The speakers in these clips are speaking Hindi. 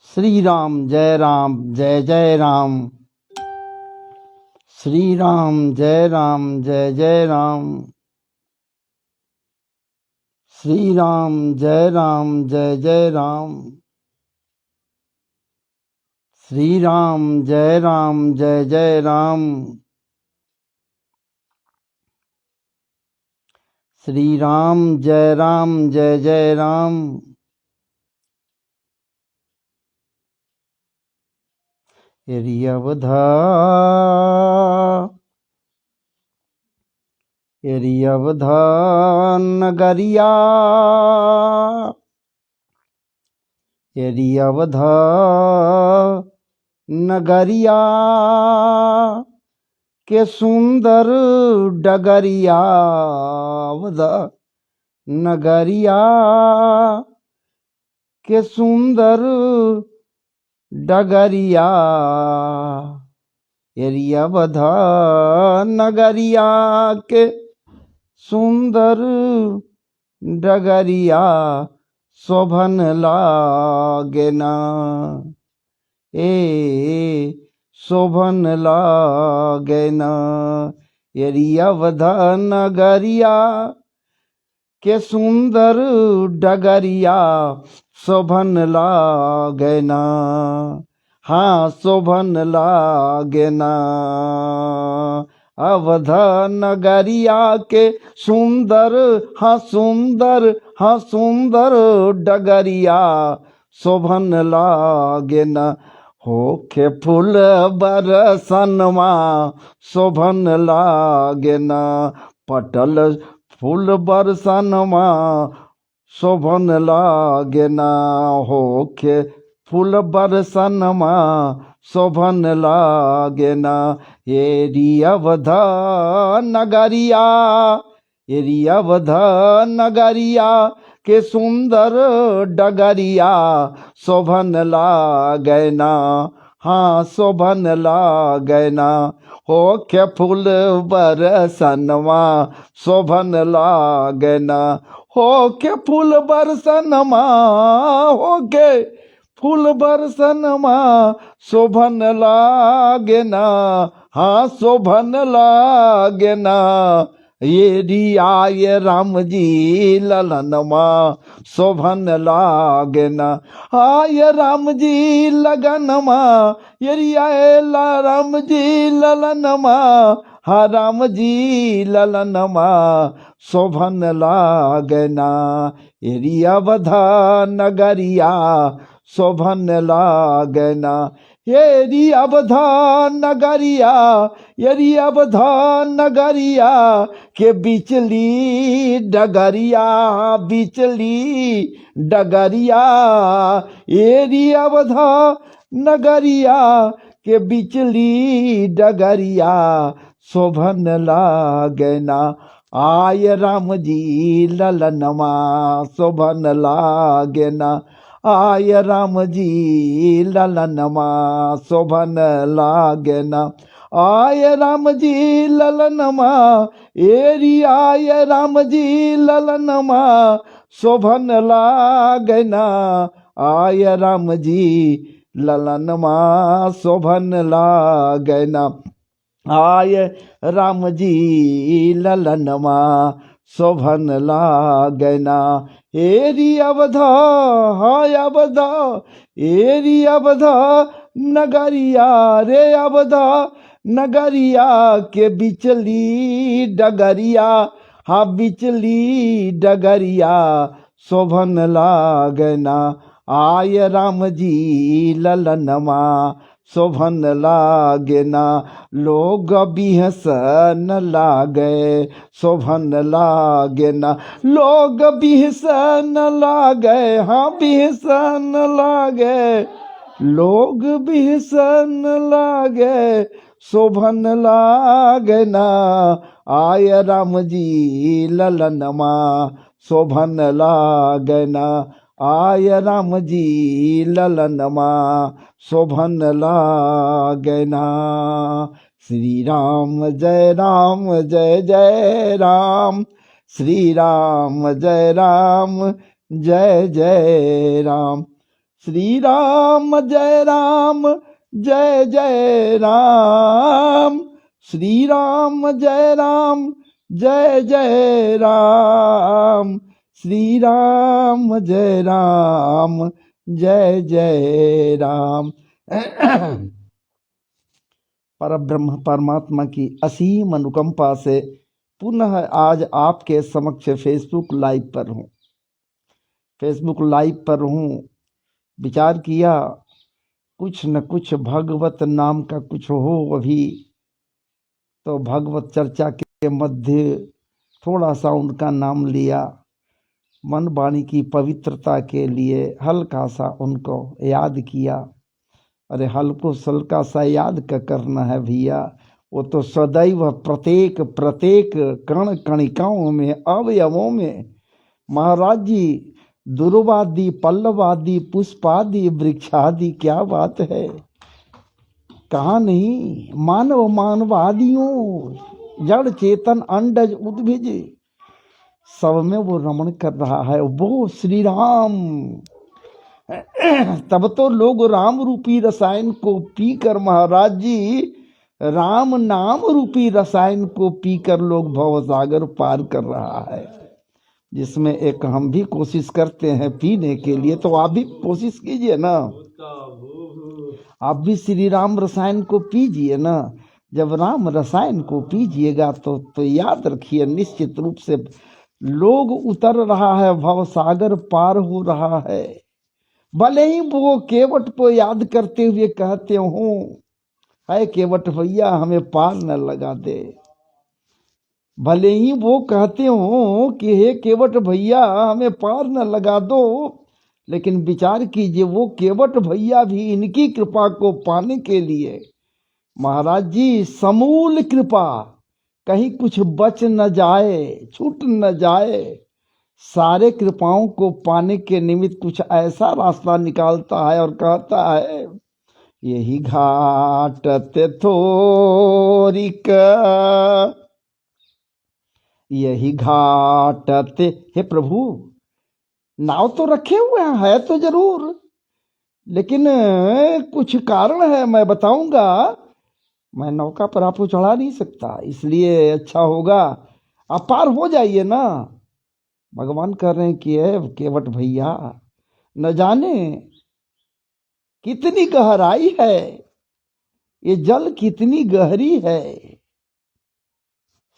श्री राम जय जय राम। श्री राम जय जय राम। श्री राम जय जय राम। श्री राम जय जय राम। श्री राम जय जय राम। एरियवधा नगरिया, एरियवधा नगरिया के सुंदर डगरिया, वधा नगरिया के सुंदर डगरिया। एरियवधा नगरिया के सुंदर डगरिया शोभन लागे ना, शोभन लागे ना। एरियवधा नगरिया के सुंदर डगरिया शोभन लागे ना, हाँ शोभन लागे ना। अवध नगरिया के सुंदर, हाँ सुंदर, हाँ सुंदर डगरिया शोभन लागे ना। होखे फूल बरसनमा शोभन लागे ना, पटल फूल बरसनमा शोभन लागे ना। होखे फूल बरसनमा शोभन लागे ना। एरियवधा नगरिया, एरियवधा नगरिया के सुंदर डगरिया शोभन लागे ना, हाँ शोभन लागे ना। होके फूल बरसनमा शोभन लागे ना। होके फूल बरसनमा, होके फूल बरसनमा शोभन लागे ना, हाँ शोभन लागे ना। ये राम जी ललनमा शोभन लागे ना। आय राम जी लगनमा, राम जी ललनमा, हाँ राम जी ललनमा शोभन लागे ना। एरियवधा नगरिया शोभन लागे ना। एरियवधा नगरिया, एरियवधा नगरिया के बिचली डगरिया, बिचली डगरिया। एरियवधा नगरिया के बिचली डगरिया शोभन लागे ना। आय राम जी ललनमा शोभन लागे ना। आय राम जी ललनमा शोभन लागे ना। आय राम जी ललनमा, आय राम जी ललनमा शोभन लागे ना। आय राम जी ललनमा शोभन लागे ना। आय राम जी ललनमा शोभन लागे ना। एरियवधा, हाय अवधा, एरियवधा नगरिया रे अवधा नगरिया के बिचली डगरिया, हाँ बिचली डगरिया शोभन लागे ना। आय राम जी ललनमा शोभन लागे ना। लोग बिहसन लागे शोभन लागे ना। लोग बिहसन लागे, हाँ बिहसन लागे। लोग बिहसन लागे शोभन लागे ना। आय राम जी ललनमा शोभन लागे ना। आय राम जी ललनमा शोभन लागे ना। श्री राम जय जय राम। श्री राम जय जय राम। श्री राम जय राम जय जय राम, श्री राम जय राम जय जय राम, श्री राम जय राम जय जय राम। परब्रह्म परमात्मा की असीम अनुकंपा से पुनः आज आपके समक्ष फेसबुक लाइव पर हूँ। विचार किया कुछ न कुछ भगवत नाम का कुछ हो अभी, तो भगवत चर्चा के मध्य थोड़ा सा उनका नाम लिया। मन वाणी की पवित्रता के लिए हल्का सा उनको याद किया। अरे हल्को सल्का सा याद का करना है भैया, वो तो सदैव प्रत्येक कण कणिकाओं में अवयवों में महाराज जी दुर्वादि पल्लवादि पुष्पादि वृक्षादि, क्या बात है, कहाँ नहीं। मानवादियों जड़ चेतन अंडज उद्भिज सब में वो रमण कर रहा है, वो श्री राम। तब तो लोग राम रूपी रसायन को पीकर महाराज जी, राम नाम रूपी रसायन को पीकर लोग भवसागर पार कर रहा है, जिसमें एक हम भी कोशिश करते हैं पीने के लिए। तो आप भी कोशिश कीजिए ना, आप भी श्री राम रसायन को पीजिए ना। जब राम रसायन को पीजिएगा तो याद रखिए निश्चित रूप से लोग उतर रहा है, भवसागर पार हो रहा है। भले ही वो केवट को याद करते हुए कहते हो, है केवट भैया हमें पार न लगा दे। भले ही वो कहते हो कि हे केवट भैया हमें पार न लगा दो, लेकिन विचार कीजिए वो केवट भैया भी इनकी कृपा को पाने के लिए महाराज जी समूल कृपा, कहीं कुछ बच न जाए छूट न जाए, सारे कृपाओं को पाने के निमित्त कुछ ऐसा रास्ता निकालता है और कहता है यही घाट ते थोरिक, यही घाट ते। हे प्रभु नाव तो रखे हुए हैं, है तो जरूर, लेकिन कुछ कारण है, मैं बताऊंगा। मैं नौका पर आपको चढ़ा नहीं सकता, इसलिए अच्छा होगा आप पार हो जाइए ना। भगवान कह रहे हैं कि केवट भैया न जाने कितनी गहराई है, ये जल कितनी गहरी है,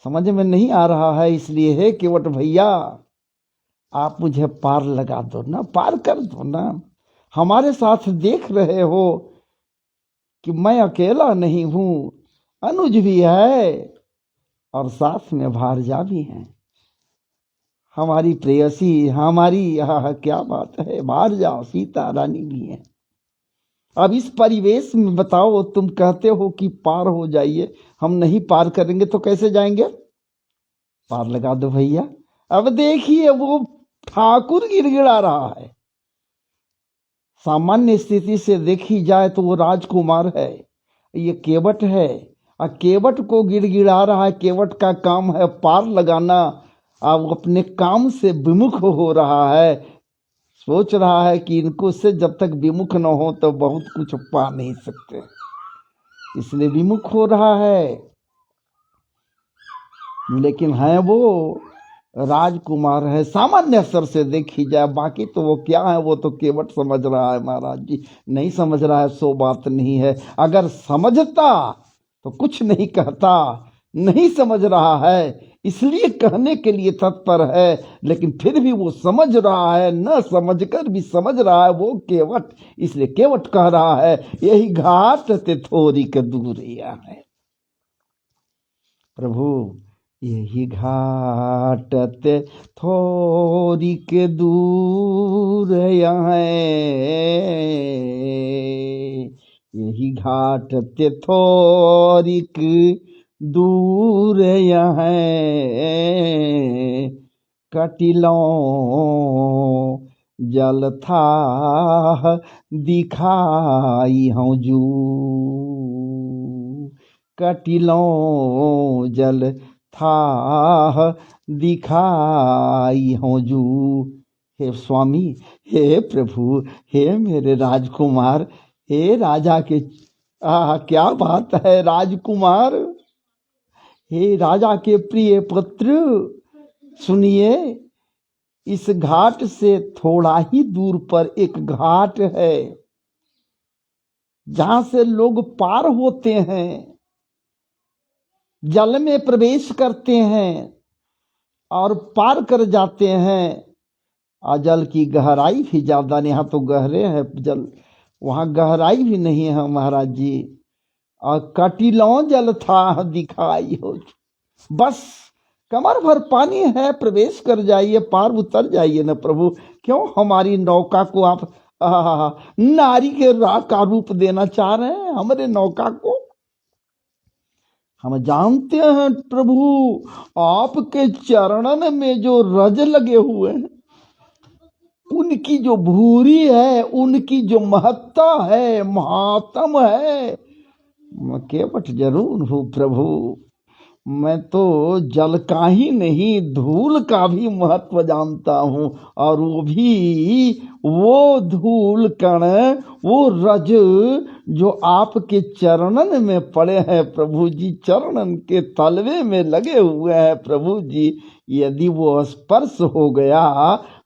समझ में नहीं आ रहा है, इसलिए है केवट भैया आप मुझे पार लगा दो ना, पार कर दो ना। हमारे साथ देख रहे हो कि मैं अकेला नहीं हूं, अनुज भी है और साथ में भारजा भी हैं, हमारी प्रेयसी, हमारी क्या बात है, भारजा सीता रानी भी है। अब इस परिवेश में बताओ, तुम कहते हो कि पार हो जाइए, हम नहीं पार करेंगे तो कैसे जाएंगे? पार लगा दो भैया। अब देखिए वो ठाकुर गिड़गिड़ा रहा है। सामान्य स्थिति से देखी जाए तो वो राजकुमार है, ये केवट है, और केवट को गिड़गिड़ा रहा है। केवट का काम है पार लगाना, अब अपने काम से विमुख हो रहा है, सोच रहा है कि इनको से जब तक विमुख न हो तो बहुत कुछ पा नहीं सकते, इसलिए विमुख हो रहा है। लेकिन है वो राजकुमार है, सामान्य स्तर से देखी जाए, बाकी तो वो क्या है, वो तो केवट समझ रहा है महाराज जी। नहीं समझ रहा है सो बात नहीं है, अगर समझता तो कुछ नहीं कहता, नहीं समझ रहा है इसलिए कहने के लिए तत्पर है, लेकिन फिर भी वो समझ रहा है, न समझकर भी समझ रहा है वो केवट, इसलिए केवट कह रहा है यही घाट ते थोड़ी के दूरिया है। प्रभु यही घाट ते थोड़ी के दूर है, यही घाट ते थोड़ी दूर है, कटिलो जल था दिखाई हूँ जू, कटिलो जल था दिखाई हूँ जू। हे स्वामी, हे प्रभु, हे मेरे राजकुमार, हे राजा के क्या बात है राजकुमार, हे राजा के प्रिय पुत्र, सुनिए, इस घाट से थोड़ा ही दूर पर एक घाट है जहां से लोग पार होते हैं, जल में प्रवेश करते हैं और पार कर जाते हैं। और जल की गहराई भी ज्यादा नहीं, यहाँ तो गहरे है जल, वहां गहराई भी नहीं है महाराज जी। और कटिलों जल था दिखाई हो, बस कमर भर पानी है, प्रवेश कर जाइए, पार उतर जाइए न प्रभु। क्यों हमारी नौका को आप नारी के का रूप देना चाह रहे हैं? हमारे नौका को हम जानते हैं प्रभु, आपके चरणन में जो रज लगे हुए हैं, उनकी जो भूरी है, उनकी जो महत्ता है, महात्म है, मैं केवट जरूर हूँ प्रभु। मैं तो जल का ही नहीं, धूल का भी महत्व जानता हूँ, और वो भी वो धूल कण, वो रज जो आपके चरणन में पड़े हैं प्रभु जी, चरणन के तलवे में लगे हुए हैं प्रभु जी। यदि वो स्पर्श हो गया,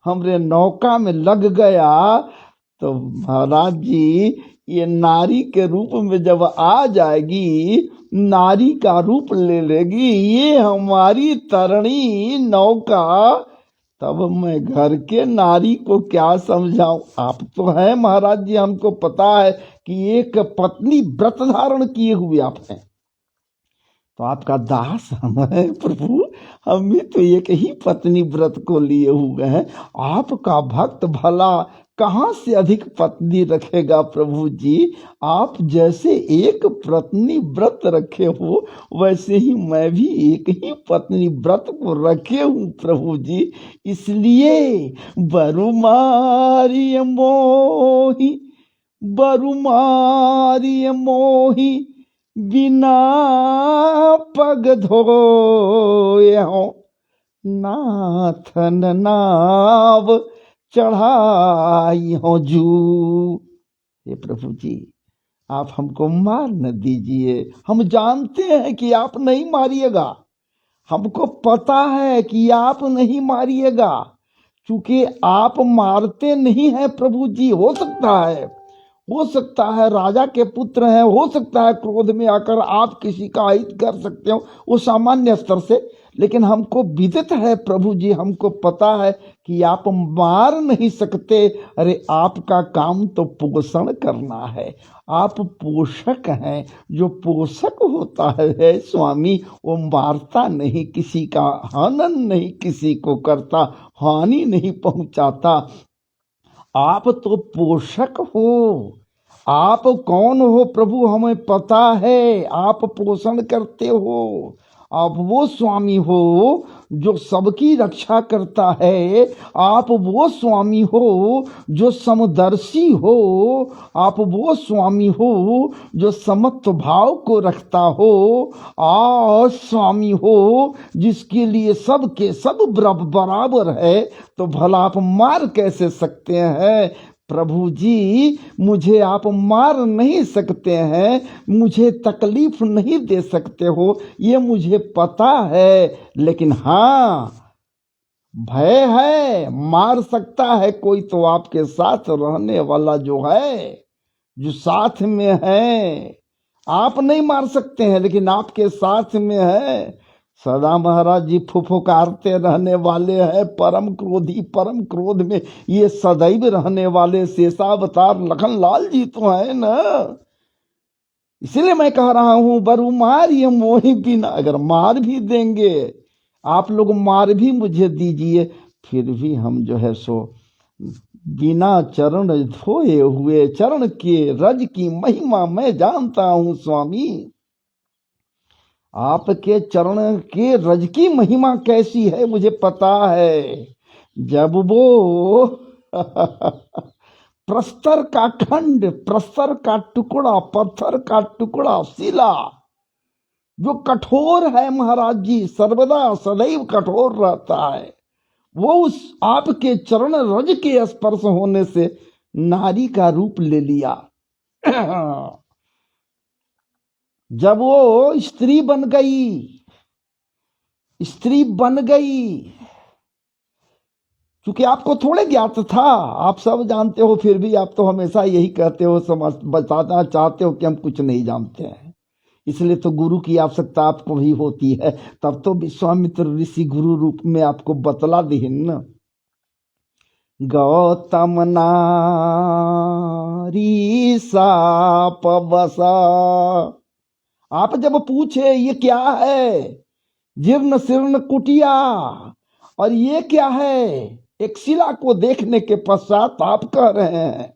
हमरे नौका में लग गया, तो महाराज जी ये नारी के रूप में जब आ जाएगी, नारी का रूप ले लेगी ये हमारी तरणी नौका, तब मैं घर के नारी को क्या समझाऊं? आप तो हैं महाराज जी, हमको पता है कि एक पत्नी व्रत धारण किए हुए आप हैं, तो आपका दास हम हैं प्रभु, हम भी तो एक ही पत्नी व्रत को लिए हुए हैं। आपका भक्त भला कहाँ से अधिक पत्नी रखेगा प्रभु जी? आप जैसे एक पत्नी व्रत रखे हो, वैसे ही मैं भी एक ही पत्नी व्रत को रखे हूँ प्रभु जी। इसलिए बरुमारी मोही, बरुमारी मोही, बिना पग धोए हो, नाथन नाव चढ़ाई हो जू। हे प्रभु जी, आप हमको मार न दीजिए, हम जानते हैं कि आप नहीं मारिएगा, हमको पता है कि आप नहीं मारिएगा, क्योंकि आप मारते नहीं हैं प्रभु जी। हो सकता है राजा के पुत्र हैं, हो सकता है क्रोध में आकर आप किसी का हित कर सकते हो, वो सामान्य स्तर से, लेकिन हमको विदित है प्रभु जी, हमको पता है कि आप मार नहीं सकते। अरे आपका काम तो पोषण करना है, आप पोषक हैं, जो पोषक होता है स्वामी, वो मारता नहीं, किसी का हनन नहीं किसी को करता, हानि नहीं पहुंचाता। आप तो पोषक हो। आप कौन हो प्रभु हमें पता है, आप पोषण करते हो। आप वो स्वामी हो जो सबकी रक्षा करता है, आप वो स्वामी हो जो समदर्शी हो, आप वो स्वामी हो जो समत्व भाव को रखता हो, और स्वामी हो जिसके लिए सबके सब बराबर है। तो भला आप मार कैसे सकते हैं प्रभु जी? मुझे आप मार नहीं सकते हैं, मुझे तकलीफ नहीं दे सकते हो, ये मुझे पता है, लेकिन हाँ भय है, मार सकता है कोई तो आपके साथ रहने वाला जो है, जो साथ में है। आप नहीं मार सकते हैं, लेकिन आपके साथ में है। सदा महाराज जी फुफुकारते रहने वाले हैं, परम क्रोधी, परम क्रोध में ये सदैव रहने वाले शेषावतार लखन लाल जी तो है ना। इसलिए मैं कह रहा हूं, बरु मार ये मोही बिना, अगर मार भी देंगे आप लोग, मार भी मुझे दीजिए, फिर भी हम जो है सो बिना चरण धोए हुए, चरण के रज की महिमा मैं जानता हूं स्वामी। आपके चरण के रज की महिमा कैसी है मुझे पता है। जब वो प्रस्तर का खंड, प्रस्तर का टुकड़ा, पत्थर का टुकड़ा, शिला जो कठोर है महाराज जी, सर्वदा सदैव कठोर रहता है, वो उस आपके चरण रज के स्पर्श होने से नारी का रूप ले लिया। जब वो स्त्री बन गई, क्योंकि आपको थोड़े ज्ञात था, आप सब जानते हो, फिर भी आप तो हमेशा यही कहते हो, समझ बताना चाहते हो कि हम कुछ नहीं जानते हैं। इसलिए तो गुरु की आवश्यकता आपको भी होती है। तब तो विश्वामित्र ऋषि गुरु रूप में आपको बतला दीन। गौतम नारी साप बसा। आप जब पूछे ये क्या है, जीर्ण शीर्ण कुटिया, और ये क्या है, एक शिला को देखने के पश्चात आप कह रहे हैं,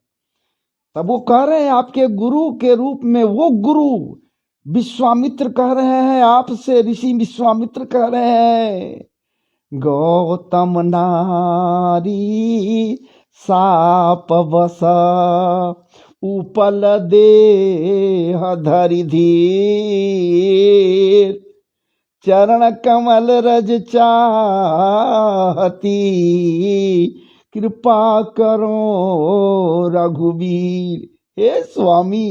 तब वो कह रहे हैं आपके गुरु के रूप में, वो गुरु विश्वामित्र कह रहे हैं आपसे, ऋषि विश्वामित्र कह रहे हैं, गौतम नारी साप बसा, उपल देह धरि धीर, चरण कमल रज चाहती, कृपा करो रघुवीर। हे स्वामी,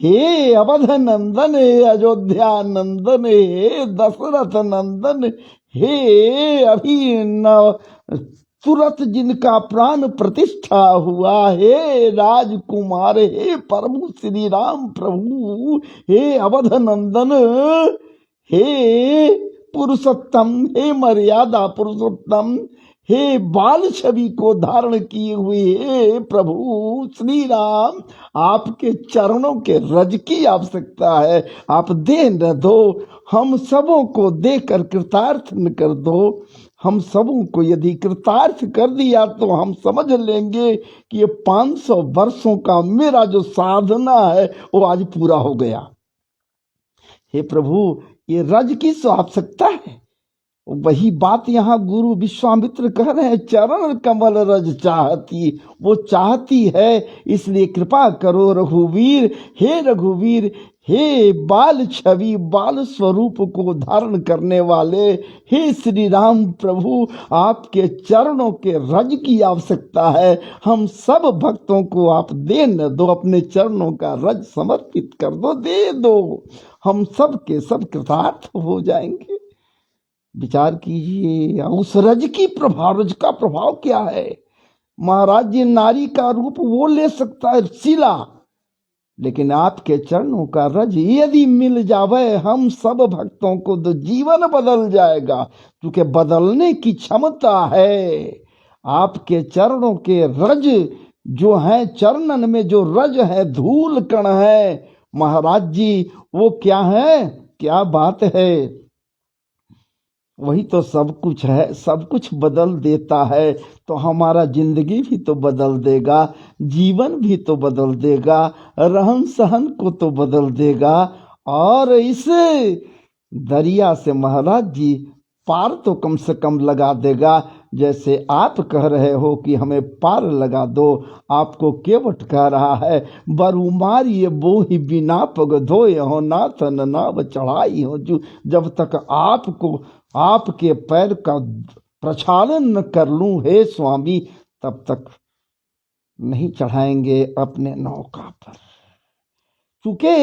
हे अवध नंदन, हे अयोध्या नंदन, हे दशरथ नंदन, हे अभिनव तुरंत जिनका प्राण प्रतिष्ठा हुआ, हे राजकुमार, हे प्रभु श्री राम प्रभु, हे अवध नंदन, हे पुरुषोत्तम, हे मर्यादा पुरुषोत्तम, हे बाल छवि को धारण किए हुए हे प्रभु श्री राम, आपके चरणों के रज की आवश्यकता है। आप दे न दो, हम सबों को देकर कृतार्थ न कर दो। हम सबों को यदि कृतार्थ कर दिया तो हम समझ लेंगे कि ये 500 वर्षों का मेरा जो साधना है वो आज पूरा हो गया। हे प्रभु, ये रज की आवश्यकता है। वही बात यहाँ गुरु विश्वामित्र कह रहे हैं, चरण कमल रज चाहती, वो चाहती है, इसलिए कृपा करो रघुवीर। हे रघुवीर, हे बाल छवि बाल स्वरूप को धारण करने वाले हे श्री राम प्रभु, आपके चरणों के रज की आवश्यकता है। हम सब भक्तों को आप दे न दो, अपने चरणों का रज समर्पित कर दो, दे दो, हम सब के सब कृतार्थ हो जाएंगे। विचार कीजिए, उस रज की प्रभाव, रज का प्रभाव क्या है। महाराज जी, नारी का रूप वो ले सकता है शिला, लेकिन आपके चरणों का रज यदि मिल जावे हम सब भक्तों को तो जीवन बदल जाएगा, क्योंकि बदलने की क्षमता है। आपके चरणों के रज जो है, चरणन में जो रज है, धूल कण है महाराज जी, वो क्या है, क्या बात है, वही तो सब कुछ है, सब कुछ बदल देता है। तो हमारा जिंदगी भी तो बदल देगा, जीवन भी तो बदल देगा, रहन सहन को तो बदल देगा, और इस दरिया से महाराज जी पार तो कम से कम लगा देगा। जैसे आप कह रहे हो कि हमें पार लगा दो, आपको केवट कह रहा है, बरुमार ये बोही बिना पग धोए हो, नाथन नाव चढ़ाई हो। जो जब तक आपको आपके पैर का प्रक्षालन न कर लूं हे स्वामी, तब तक नहीं चढ़ाएंगे अपने नौका पर, क्योंकि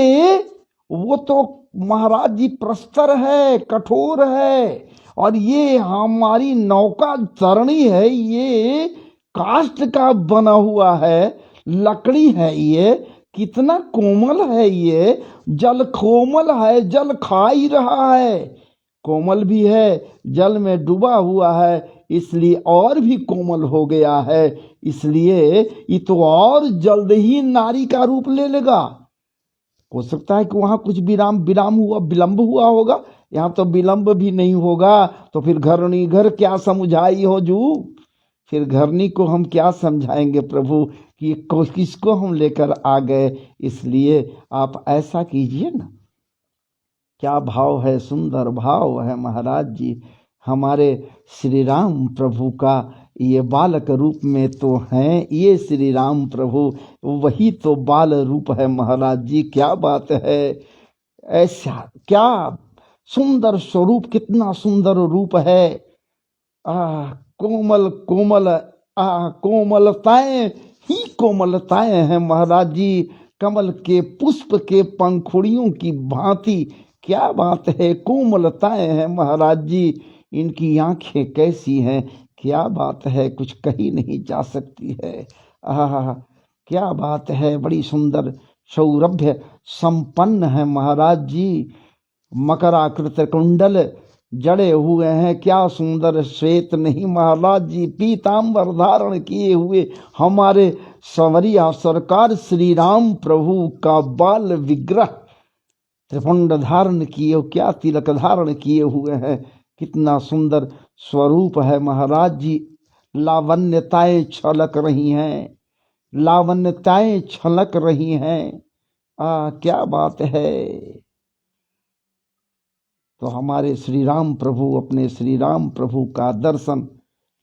वो तो महाराज जी प्रस्तर है, कठोर है, और ये हमारी नौका तरणी है, ये काष्ठ का बना हुआ है, लकड़ी है, ये कितना कोमल है, ये जल कोमल है, जल खा ही रहा है, कोमल भी है, जल में डूबा हुआ है, इसलिए और भी कोमल हो गया है। इसलिए ये तो और जल्द ही नारी का रूप ले लेगा। हो सकता है कि वहां कुछ विलंब हुआ होगा, यहाँ तो विलंब भी नहीं होगा। तो फिर घरनी घर क्या समझाई हो जू, फिर घरनी को हम क्या समझाएंगे प्रभु कि किसको हम लेकर आ गए। इसलिए आप ऐसा कीजिए ना। क्या भाव है, सुंदर भाव है महाराज जी। हमारे श्री राम प्रभु का ये बालक रूप में तो हैं, ये श्री राम प्रभु वही तो बाल रूप है महाराज जी। क्या बात है, ऐसा क्या सुंदर स्वरूप, कितना सुंदर रूप है। कोमल कोमल कोमलताएं ही कोमलताएं हैं महाराज जी, कमल के पुष्प के पंखुड़ियों की भांति। क्या बात है, कोमलताएं हैं महाराज जी। इनकी आंखें कैसी हैं, क्या बात है, कुछ कही नहीं जा सकती है। आहा, क्या बात है, बड़ी सुंदर सौरभ्य संपन्न है महाराज जी। मकराकृत कुंडल जड़े हुए हैं, क्या सुंदर श्वेत नहीं महाराज जी, पीतांबर धारण किए हुए हमारे संवरिया सरकार श्री राम प्रभु का बाल विग्रह त्रिपुंड धारण किए, क्या तिलक धारण किए हुए हैं, कितना सुंदर स्वरूप है महाराज जी। लावण्यताएं छलक रही हैं, लावण्यताएं छलक रही हैं। क्या बात है। तो हमारे श्री राम प्रभु, अपने श्री राम प्रभु का दर्शन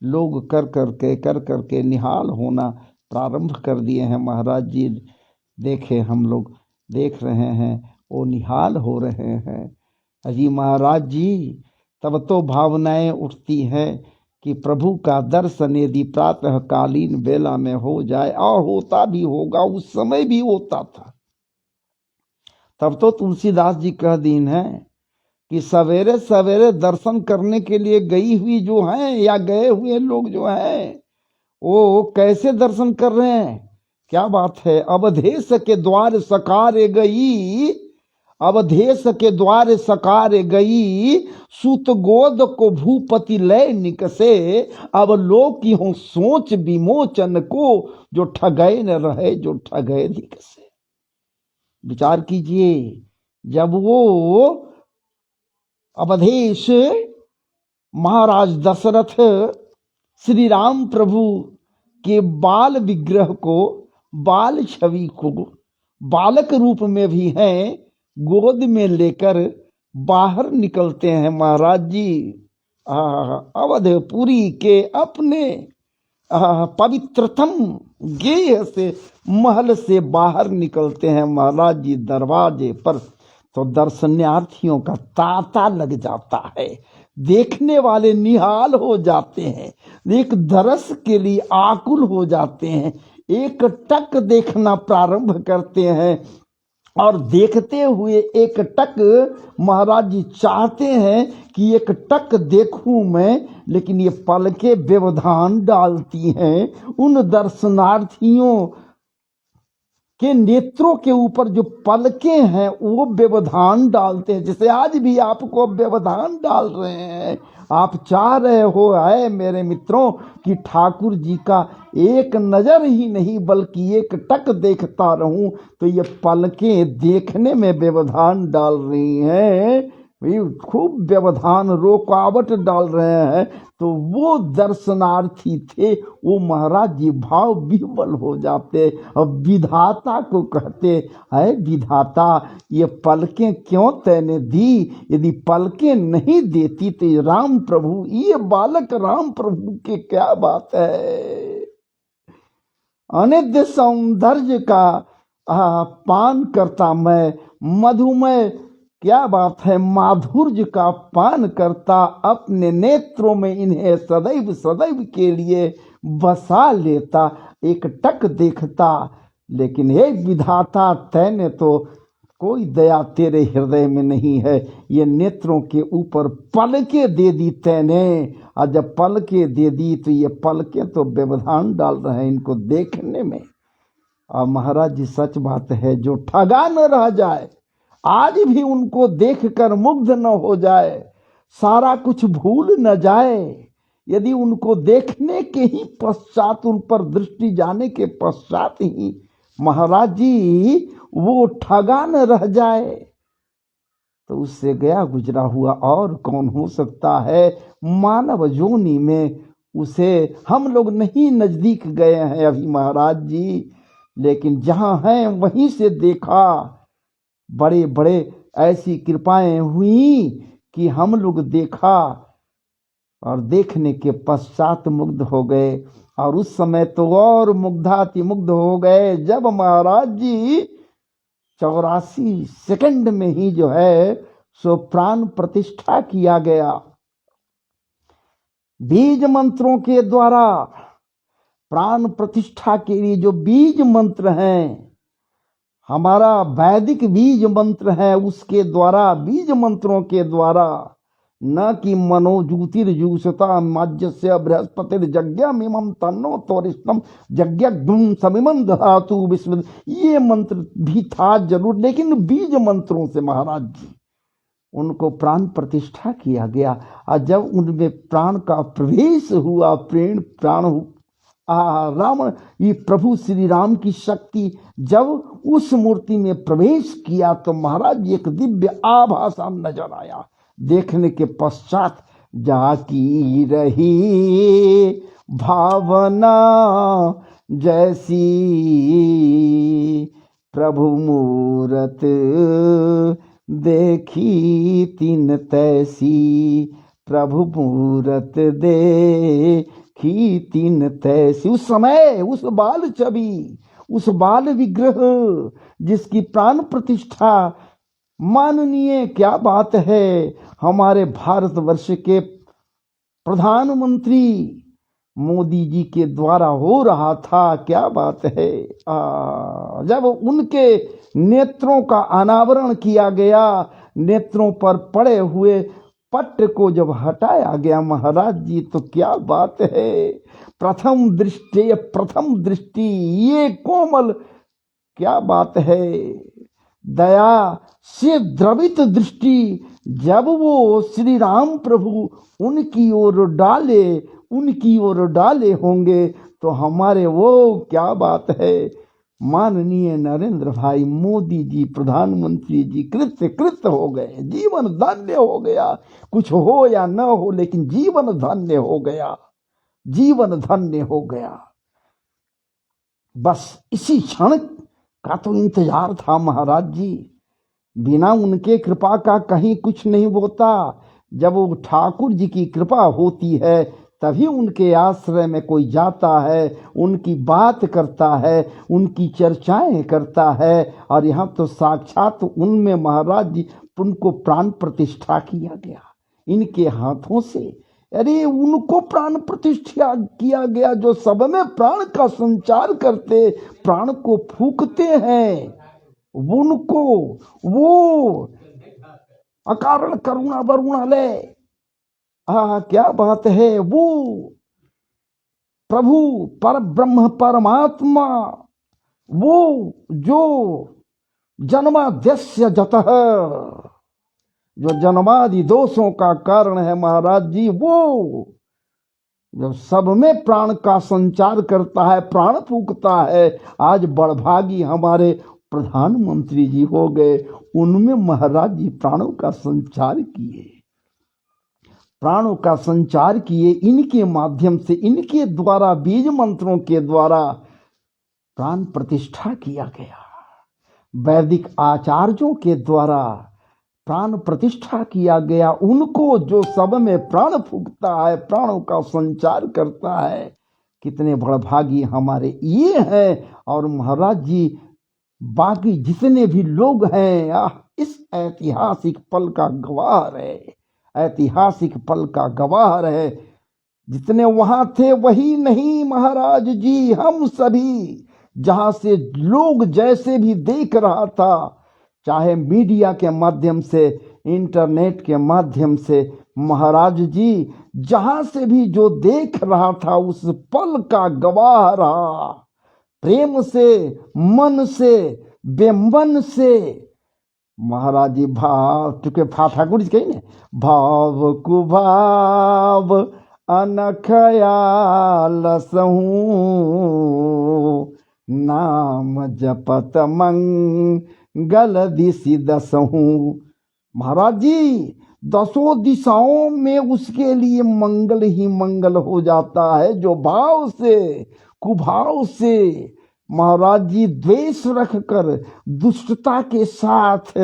लोग कर करके निहाल होना प्रारंभ कर दिए हैं महाराज जी। देखे, हम लोग देख रहे हैं, वो निहाल हो रहे हैं। अजी महाराज जी, तब तो भावनाएं उठती हैं कि प्रभु का दर्शन यदि प्रातः कालीन बेला में हो जाए, और होता भी होगा, उस समय भी होता था। तब तो तुलसीदास जी कह दीन है कि सवेरे सवेरे दर्शन करने के लिए गई हुई जो हैं या गए हुए लोग जो हैं, वो कैसे दर्शन कर रहे हैं। क्या बात है। अवधेश के द्वार सकारे गई, अवधेश के द्वार सकारे गई, सूत गोद को भूपति लय निकसे, अब लोग की हो सोच विमोचन को, जो ठगए न रहे जो ठगए निकसे। विचार कीजिए, जब वो अवधेश महाराज दशरथ श्री राम प्रभु के बाल विग्रह को, बाल छवि को बालक रूप में भी हैं, गोद में लेकर बाहर निकलते हैं महाराज जी। अवधपुरी के अपने पवित्रतम गेह से, महल से बाहर निकलते हैं महाराज जी दरवाजे पर, तो दर्शनार्थियों का तांता लग जाता है, देखने वाले निहाल हो जाते हैं, एक दरस के लिए आकुल हो जाते हैं, एक टक देखना प्रारंभ करते हैं, और देखते हुए एक टक महाराज जी चाहते हैं कि एक टक देखूं मैं, लेकिन ये पलकें व्यवधान डालती हैं। उन दर्शनार्थियों के नेत्रों के ऊपर जो पलकें हैं वो व्यवधान डालते हैं, जैसे आज भी आपको व्यवधान डाल रहे हैं। आप चाह रहे हो, है मेरे मित्रों, कि ठाकुर जी का एक नजर ही नहीं बल्कि एक टक देखता रहूं, तो ये पलकें देखने में व्यवधान डाल रही हैं, खूब व्यवधान रुकावट डाल रहे हैं। तो वो दर्शनार्थी थे, वो महाराज जी भाव विह्वल हो जाते और विधाता को कहते है, विधाता ये पलकें क्यों तैने दी, यदि पलकें नहीं देती तो राम प्रभु, ये बालक राम प्रभु के क्या बात है। अनित्य सौंदर्य का पान करता मैं, मधुमय क्या बात है, माधुर्य का पान करता, अपने नेत्रों में इन्हें सदैव सदैव के लिए बसा लेता, एक टक देखता। लेकिन हे विधाता, तैने तो कोई दया तेरे हृदय में नहीं है, ये नेत्रों के ऊपर पलकें दे दी तैने, और जब पलकें दे दी तो ये पलकें तो व्यवधान डाल रहे हैं इनको देखने में। और महाराज जी सच बात है, जो ठगा न रह जाए, आज भी उनको देखकर मुग्ध न हो जाए, सारा कुछ भूल न जाए, यदि उनको देखने के ही पश्चात, उन पर दृष्टि जाने के पश्चात ही महाराज जी वो ठगा न रह जाए, तो उससे गया गुजरा हुआ और कौन हो सकता है। मानव जोनी में उसे हम लोग नहीं नजदीक गए हैं अभी महाराज जी, लेकिन जहां हैं वहीं से देखा। बड़े बड़े ऐसी कृपाएं हुई कि हम लोग देखा और देखने के पश्चात मुग्ध हो गए। और उस समय तो और मुग्धातिमुग्ध हो गए जब महाराज जी 84 सेकंड में ही जो है सो प्राण प्रतिष्ठा किया गया। बीज मंत्रों के द्वारा प्राण प्रतिष्ठा के लिए जो बीज मंत्र हैं, हमारा वैदिक बीज मंत्र है, उसके द्वारा, बीज मंत्रों के द्वारा, न कि मनोज्योतिर्जुषता मज्जस्य बृहस्पतिर्यज्ञमिमं तन्नो त्वरिष्ठम यज्ञग्धुम समिमं दधातु विस्म, ये मंत्र भी था जरूर, लेकिन बीज मंत्रों से महाराज जी उनको प्राण प्रतिष्ठा किया गया। और जब उनमें प्राण का प्रवेश हुआ, प्राण राम, ये प्रभु श्री राम की शक्ति जब उस मूर्ति में प्रवेश किया तो महाराज एक दिव्य आभासा नजर आया। देखने के पश्चात जाकी रही भावना जैसी, प्रभु मूरत देखी तीन तैसी, प्रभु मूरत देखी तीन तैसी। उस समय उस बाल छवि, उस बाल विग्रह जिसकी प्राण प्रतिष्ठा माननीय, क्या बात है, हमारे भारतवर्ष के प्रधानमंत्री मोदी जी के द्वारा हो रहा था, क्या बात है। जब उनके नेत्रों का अनावरण किया गया, नेत्रों पर पड़े हुए पट्ट को जब हटाया गया महाराज जी, तो क्या बात है, प्रथम दृष्टि ये कोमल, क्या बात है, दया से द्रवित दृष्टि जब वो श्री राम प्रभु उनकी ओर डाले होंगे, तो हमारे वो, क्या बात है, माननीय नरेंद्र भाई मोदी जी प्रधानमंत्री जी कृत हो गए, जीवन धन्य हो गया। कुछ हो या न हो, लेकिन जीवन धन्य हो गया, जीवन धन्य हो गया। बस इसी क्षण का तो इंतजार था महाराज जी। बिना उनके कृपा का कहीं कुछ नहीं होता। जब वो ठाकुर जी की कृपा होती है तभी उनके आश्रय में कोई जाता है, उनकी बात करता है, उनकी चर्चाएं करता है। और यहाँ तो साक्षात उनमें महाराज जी उनको प्राण प्रतिष्ठा किया गया इनके हाथों से। अरे उनको प्राण प्रतिष्ठा किया गया जो सब में प्राण का संचार करते, प्राण को फूकते हैं, उनको वो अकारण करुणा वरुणालय, क्या बात है, वो प्रभु पर ब्रह्म परमात्मा, वो जो जन्माद्यस्य जतः, जो जन्मादि दोषों का कारण है महाराज जी, वो जो सब में प्राण का संचार करता है, प्राण फूकता है। आज बड़भागी हमारे प्रधानमंत्री जी हो गए, उनमें महाराज जी प्राणों का संचार किए, प्राणों का संचार किए। इनके माध्यम से, इनके द्वारा, बीज मंत्रों के द्वारा प्राण प्रतिष्ठा किया गया। वैदिक आचार्यों के द्वारा प्राण प्रतिष्ठा किया गया। उनको जो सब में प्राण फूकता है, प्राणों का संचार करता है, कितने बड़भागी हमारे ये हैं। और महाराज जी बाकी जितने भी लोग हैं, इस ऐतिहासिक पल का गवाह रहे, ऐतिहासिक पल का गवाह रहे। जितने वहां थे वही नहीं महाराज जी, हम सभी, जहां से लोग जैसे भी देख रहा था, चाहे मीडिया के माध्यम से, इंटरनेट के माध्यम से, महाराज जी जहां से भी जो देख रहा था उस पल का गवाह रहा। प्रेम से, मन से, बेमन से महाराज जी भाव, चूंकि ठाकुर जी कही ना, भाव कुभाव अनखयाल सहूं, नाम जपत मंगल दिशि दसहूं। महाराज जी 10 दिशाओं में उसके लिए मंगल ही मंगल हो जाता है जो भाव से, कुभाव से, महाराज जी द्वेष रखकर, दुष्टता के साथ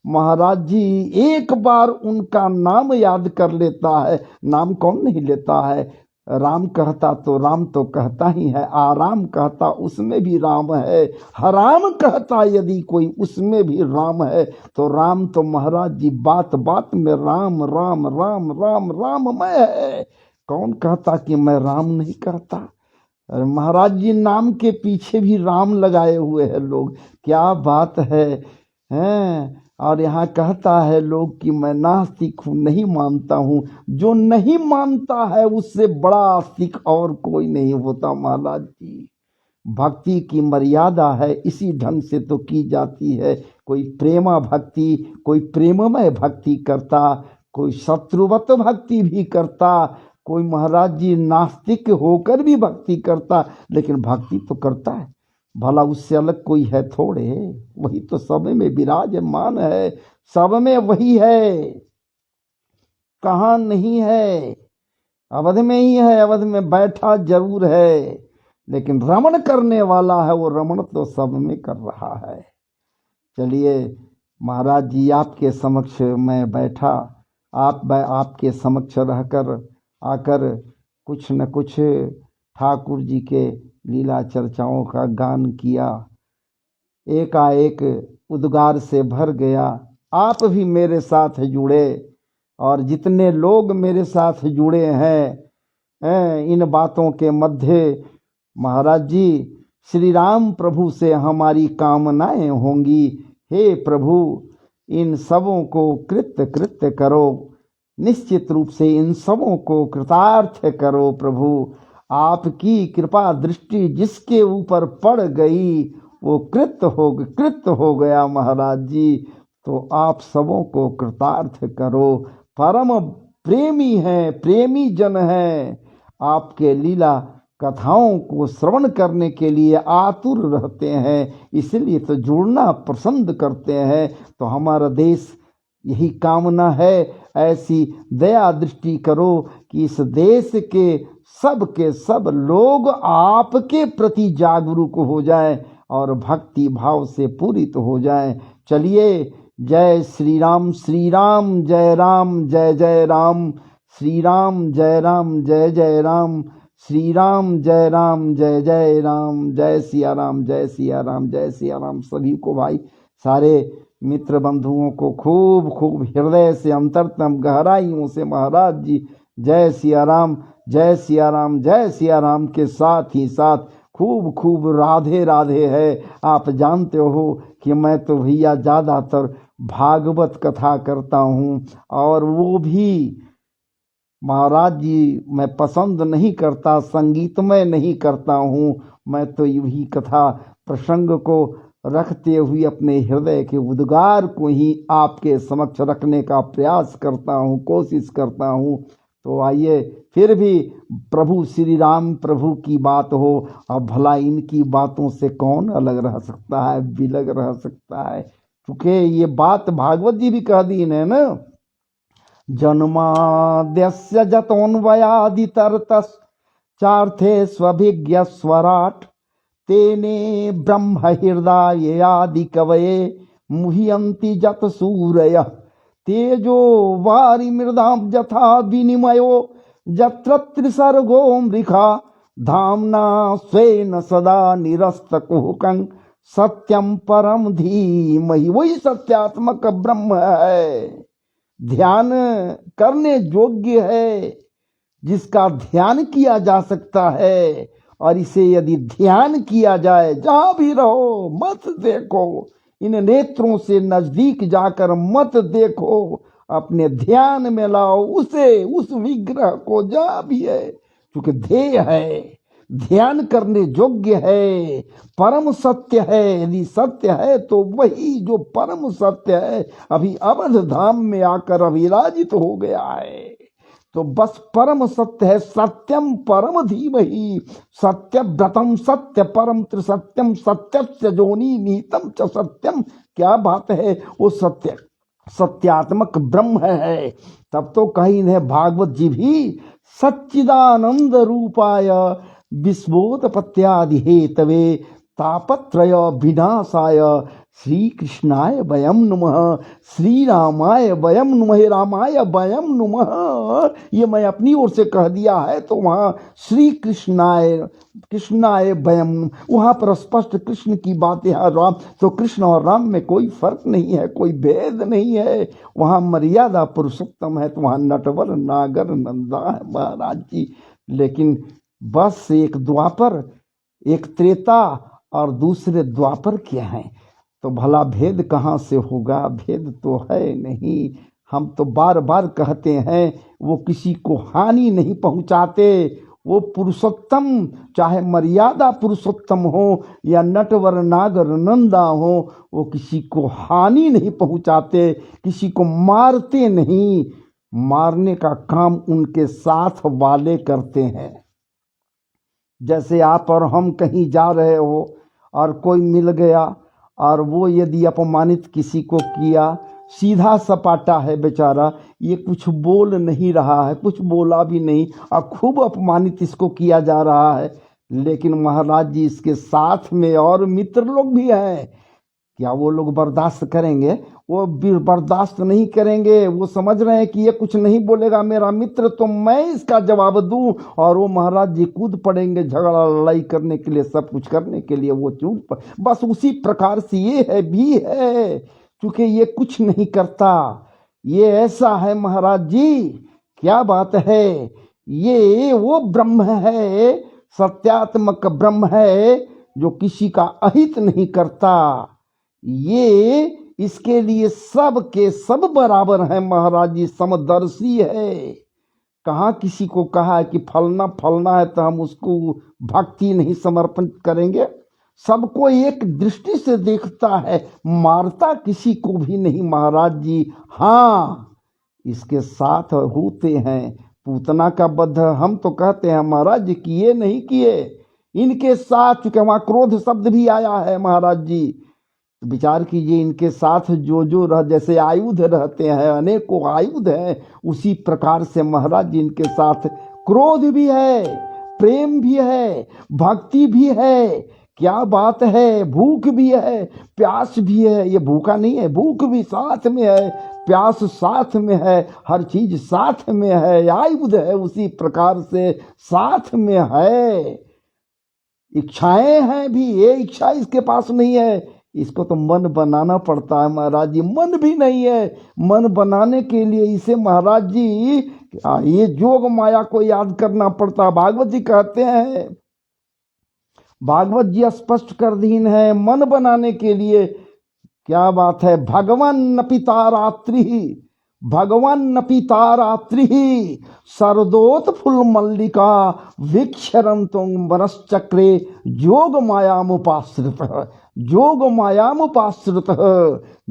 महाराज जी एक बार उनका नाम याद कर लेता है। नाम कौन नहीं लेता है? राम कहता तो राम तो कहता ही है, आराम कहता उसमें भी राम है, हराम कहता यदि कोई उसमें भी राम है। तो राम तो महाराज जी बात बात में राम राम राम राम राममय है। कौन कहता कि मैं राम नहीं कहता? अरे महाराज जी, नाम के पीछे भी राम लगाए हुए हैं लोग, क्या बात है हैं? और यहाँ कहता है लोग कि मैं नास्तिक हूँ, नहीं मानता हूँ। जो नहीं मानता है उससे बड़ा आस्तिक और कोई नहीं होता महाराज जी। भक्ति की मर्यादा है, इसी ढंग से तो की जाती है। कोई प्रेमा भक्ति, कोई प्रेममय भक्ति करता, कोई शत्रुवत भक्ति भी करता, कोई महाराज जी नास्तिक होकर भी भक्ति करता, लेकिन भक्ति तो करता है। भला उससे अलग कोई है थोड़े? वही तो सब में विराजमान है, सब में वही है, कहाँ नहीं है? अवध में ही है, अवध में बैठा जरूर है, लेकिन रमण करने वाला है वो रमण तो सब में कर रहा है। चलिए महाराज जी, आपके समक्ष मैं बैठा, आपके समक्ष रहकर आकर कुछ न कुछ ठाकुर जी के लीला चर्चाओं का गान किया। एकाएक उद्गार से भर गया। आप भी मेरे साथ जुड़े और जितने लोग मेरे साथ जुड़े हैं इन बातों के मध्य महाराज जी श्री राम प्रभु से हमारी कामनाएं होंगी। हे प्रभु, इन सबों को कृत्य करो, निश्चित रूप से इन सबों को कृतार्थ करो प्रभु। आपकी कृपा दृष्टि जिसके ऊपर पड़ गई वो कृत हो गया महाराज जी। तो आप सबों को कृतार्थ करो। परम प्रेमी है, प्रेमी जन है, आपके लीला कथाओं को श्रवण करने के लिए आतुर रहते हैं, इसलिए तो जुड़ना पसंद करते हैं। तो हमारा देश यही कामना है, ऐसी दया दृष्टि करो कि इस देश के सब लोग आपके प्रति जागरूक हो जाएं और भक्ति भाव से पूरित हो जाएं। चलिए, जय श्री राम, जय राम, जय जय राम, श्री राम जय राम, जय जय राम, श्री राम जय राम, जय जय राम, जय सिया राम, जय सिया राम, जय सिया राम। सभी को भाई, सारे मित्र बंधुओं को खूब खूब हृदय से, अंतरतम गहराइयों से महाराज जी जय सिया राम, जय सिया राम, जय सिया राम के साथ ही साथ खूब खूब राधे राधे है। आप जानते हो कि मैं तो भैया ज़्यादातर भागवत कथा करता हूँ, और वो भी महाराज जी मैं पसंद नहीं करता, संगीतमय नहीं करता हूँ। मैं तो यही कथा प्रसंग को रखते हुए अपने हृदय के उद्गार को ही आपके समक्ष रखने का प्रयास करता हूँ, कोशिश करता हूँ। तो आइए, फिर भी प्रभु श्री राम प्रभु की बात हो, अब भला इनकी बातों से कौन अलग रह सकता है, विलग रह सकता है? क्योंकि ये बात भागवत जी भी कह दी है ना, जन्माद्यस्य जतोन्वयादितरतस् चार्थे स्वभिज्ञ स्वराट तेने ब्रह्म हृदय आदि कवये मुह्यन्ति जत सूरय तेजो वारि मृदाम यथा विनिमयो यत्र त्रिसर्गो मृखा धाम्ना स्वेन सदा निरस्तकुहकं सत्यम परम धीमहि। वही सत्यात्मक ब्रह्म है, ध्यान करने योग्य है, जिसका ध्यान किया जा सकता है। और इसे यदि ध्यान किया जाए, जहां भी रहो मत देखो, इन नेत्रों से नजदीक जाकर मत देखो, अपने ध्यान में लाओ उसे, उस विग्रह को जहां भी है, क्योंकि ध्येय है, ध्यान करने योग्य है, परम सत्य है। यदि सत्य है तो वही जो परम सत्य है अभी अवध धाम में आकर अविराजित हो गया है। तो बस परम सत्य है, सत्यम परम धीमहि, सत्य व्रतम सत्य परम त्रिसत्यम, सत्यस्य जोनि नीतम च सत्यम। क्या बात है, वो सत्य सत्यात्मक ब्रह्म है। तब तो कहीं है भागवत जी भी, सच्चिदानंद रूपाय विस्फोट पत्यादि हेतवे तापत्रय विनाशाय श्री कृष्णाय वयम नमः, श्री रामाय वयम नमः, रामाय वयम नमः। ये मैं अपनी ओर से कह दिया है, तो वहाँ श्री कृष्णाय वयम, वहाँ पर स्पष्ट कृष्ण की बात है। राम तो कृष्ण और राम में कोई फर्क नहीं है, कोई भेद नहीं है। वहाँ मर्यादा पुरुषोत्तम है, तो वहाँ नटवर नागर नंदा है महाराज जी। लेकिन बस एक द्वापर, एक त्रेता और दूसरे द्वापर क्या हैं, तो भला भेद कहाँ से होगा? भेद तो है नहीं। हम तो बार बार कहते हैं, वो किसी को हानि नहीं पहुंचाते। वो पुरुषोत्तम, चाहे मर्यादा पुरुषोत्तम हो या नटवर नागर नंदा हो, वो किसी को हानि नहीं पहुंचाते, किसी को मारते नहीं। मारने का काम उनके साथ वाले करते हैं। जैसे आप और हम कहीं जा रहे हो और कोई मिल गया और वो यदि अपमानित किसी को किया, सीधा सपाटा है बेचारा, ये कुछ बोल नहीं रहा है, कुछ बोला भी नहीं और खूब अपमानित इसको किया जा रहा है। लेकिन महाराज जी इसके साथ में और मित्र लोग भी हैं, क्या वो लोग बर्दाश्त करेंगे? वो बर्दाश्त नहीं करेंगे। वो समझ रहे हैं कि ये कुछ नहीं बोलेगा मेरा मित्र, तो मैं इसका जवाब दूं, और वो महाराज जी कूद पड़ेंगे झगड़ा लड़ाई करने के लिए, सब कुछ करने के लिए। वो चूक बस उसी प्रकार से ये है भी है, क्योंकि ये कुछ नहीं करता। ये ऐसा है महाराज जी, क्या बात है। ये वो ब्रह्म है, सत्यात्मक ब्रह्म है, जो किसी का अहित नहीं करता। ये इसके लिए सब के सब बराबर है महाराज जी, समदर्शी है। कहाँ किसी को कहा है कि फलना फलना है तो हम उसको भक्ति नहीं समर्पण करेंगे? सबको एक दृष्टि से देखता है, मारता किसी को भी नहीं महाराज जी। हाँ, इसके साथ होते हैं। पूतना का बध हम तो कहते हैं महाराज जी किए नहीं किए, इनके साथ, चूंकि वहां क्रोध शब्द भी आया है महाराज जी। विचार कीजिए, इनके साथ जो रह, जैसे आयुध रहते हैं, अनेकों आयुध हैं, उसी प्रकार से महाराज जी इनके साथ क्रोध भी है, प्रेम भी है, भक्ति भी है। क्या बात है, भूख भी है, प्यास भी है। ये भूखा नहीं है, भूख भी साथ में है, प्यास साथ में है, हर चीज साथ में है, आयुध है उसी प्रकार से साथ में है। इच्छाएं हैं भी, ये इच्छा इसके पास नहीं है, इसको तो मन बनाना पड़ता है महाराज जी। मन भी नहीं है, मन बनाने के लिए इसे महाराज जी ये जोग माया को याद करना पड़ता। भागवत जी कहते हैं, भागवत जी स्पष्ट कर दीन है, मन बनाने के लिए क्या बात है, भगवान न पिता रात्रि, भगवान न पिता रात्रि, सरदोत फुल मल्लिका वीक्षरंतुम वनश्चक्रे जोग मायामुपाश्रित, जोग मायामुपाश्रित।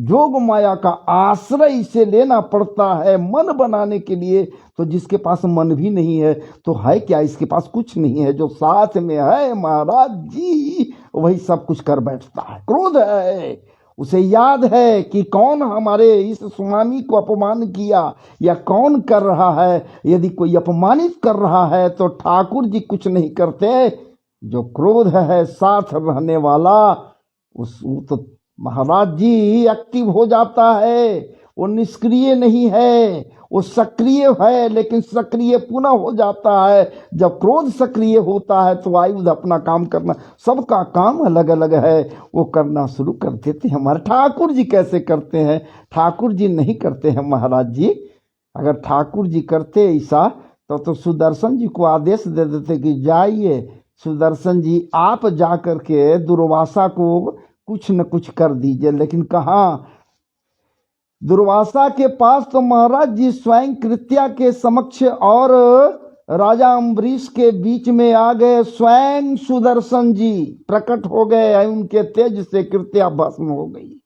जोग माया का आश्रय इसे लेना पड़ता है मन बनाने के लिए। तो जिसके पास मन भी नहीं है तो है क्या, इसके पास कुछ नहीं है। जो साथ में है महाराज जी, वही सब कुछ कर बैठता है। क्रोध है, उसे याद है कि कौन हमारे इस स्वामी को अपमान किया या कौन कर रहा है। यदि कोई अपमानित कर रहा है तो ठाकुर जी कुछ नहीं करते। जो क्रोध है साथ रहने वाला, उस तो महाराज जी एक्टिव हो जाता है। वो निष्क्रिय नहीं है, वो सक्रिय है, लेकिन सक्रिय पुनः हो जाता है। जब क्रोध सक्रिय होता है तो आयुध अपना काम करना, सबका काम अलग अलग है, वो करना शुरू कर देते हैं। हमारे ठाकुर जी कैसे करते हैं? ठाकुर जी नहीं करते हैं महाराज जी। अगर ठाकुर जी करते ऐसा तो सुदर्शन जी को आदेश दे देते कि जाइए सुदर्शन जी, आप जा करके दुर्वासा को कुछ न कुछ कर दीजिए। लेकिन कहाँ, दुर्वासा के पास तो महाराज जी स्वयं कृत्या के समक्ष और राजा अम्बरीश के बीच में आ गए। स्वयं सुदर्शन जी प्रकट हो गए, उनके तेज से कृत्या भस्म हो गई,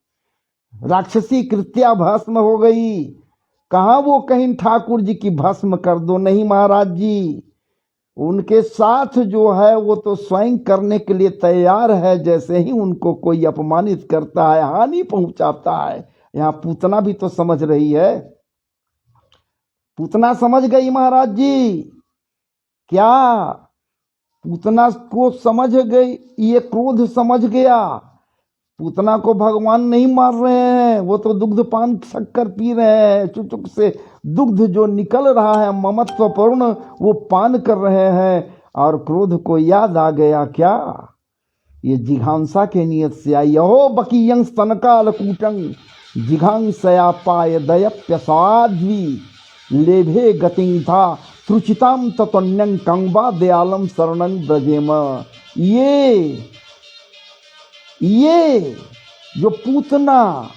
राक्षसी कृत्या भस्म हो गई। कहाँ वो कहीं ठाकुर जी की भस्म कर दो, नहीं महाराज जी। उनके साथ जो है वो तो स्वयं करने के लिए तैयार है। जैसे ही उनको कोई अपमानित करता है, हानि पहुंचाता है। यहाँ पूतना भी तो समझ रही है, पूतना समझ गई महाराज जी। क्या पूतना को समझ गई, ये क्रोध समझ गया। पूतना को भगवान नहीं मार रहे हैं, वो तो दुग्ध पान शक्कर पी रहे हैं, चुचुक से दुग्ध जो निकल रहा है ममत्वपूर्ण वो पान कर रहे हैं। और क्रोध को याद आ गया क्या, ये जिघांसा के नियत से आई। हो बकीयं स्तनकाल कूटं जिघांसया पाय दयप्यसाध्वी लेभे गतिं था त्रुचिताम ततन्यं कंबा दयालम शरणं ब्रजेम। ये जो पूतना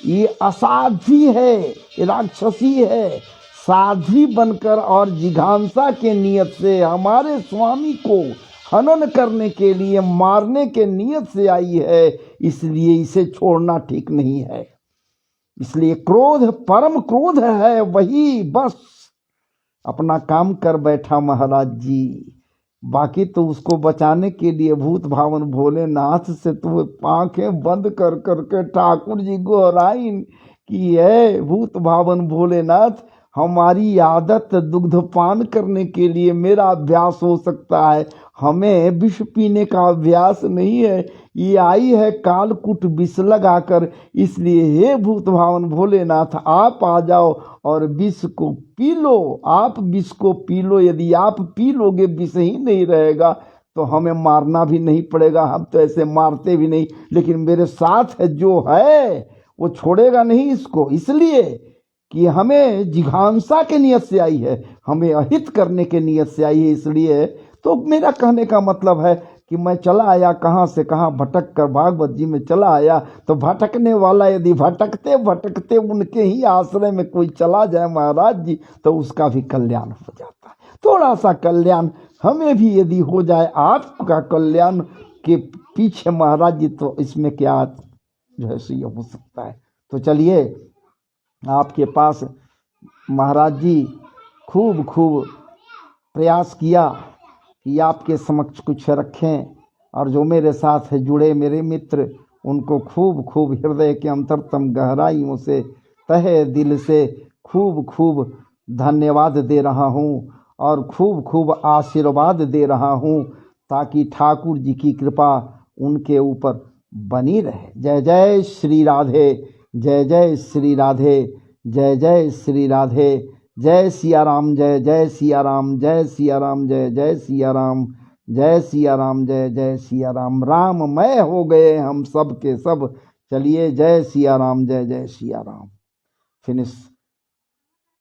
ये असाध्वी है, ये राक्षसी है, साध्वी बनकर और जिघांसा के नियत से हमारे स्वामी को हनन करने के लिए मारने के नियत से आई है, इसलिए इसे छोड़ना ठीक नहीं है। इसलिए क्रोध परम क्रोध है, वही बस अपना काम कर बैठा महाराज जी। बाकी तो उसको बचाने के लिए भूत भावन भोलेनाथ से तो आंखें बंद कर करके ठाकुर जी गोहराइन की है, भूत भावन भोलेनाथ हमारी आदत दुग्धपान करने के लिए मेरा अभ्यास हो सकता है, हमें विष पीने का अभ्यास नहीं है। ये आई है कालकूट विष लगाकर, इसलिए हे भूत भावन भोलेनाथ आप आ जाओ और विष को पी लो। आप विष को पी लो, यदि आप पी लोगे विष ही नहीं रहेगा तो हमें मारना भी नहीं पड़ेगा, हम तो ऐसे मारते भी नहीं। लेकिन मेरे साथ है जो है वो छोड़ेगा नहीं इसको, इसलिए कि हमें जिघांसा के नियत से आई है, हमें अहित करने के नियत से आई है। इसलिए तो मेरा कहने का मतलब है कि मैं चला आया कहाँ से कहाँ भटक कर भागवत जी में चला आया। तो भटकने वाला यदि भटकते भटकते उनके ही आश्रय में कोई चला जाए महाराज जी तो उसका भी कल्याण हो जाता है। थोड़ा सा कल्याण हमें भी यदि हो जाए आपका कल्याण के पीछे महाराज जी, तो इसमें क्या जो है सो हो सकता है। तो चलिए आपके पास महाराज जी खूब प्रयास किया कि आपके समक्ष कुछ रखें, और जो मेरे साथ है जुड़े मेरे मित्र उनको खूब हृदय के अंतरतम गहराइयों से तहे दिल से खूब धन्यवाद दे रहा हूँ और खूब आशीर्वाद दे रहा हूँ, ताकि ठाकुर जी की कृपा उनके ऊपर बनी रहे। जय जय श्री राधे, जय जय श्री राधे, जय जय श्री राधे, जय सिया राम, जय जय सिया राम, जय सिया राम, जय जय सिया राम, जय सिया राम, जय जय सिया राम। राममय हो गए हम सब के सब। चलिए जय सिया राम, जय जय सिया राम। फिनिश।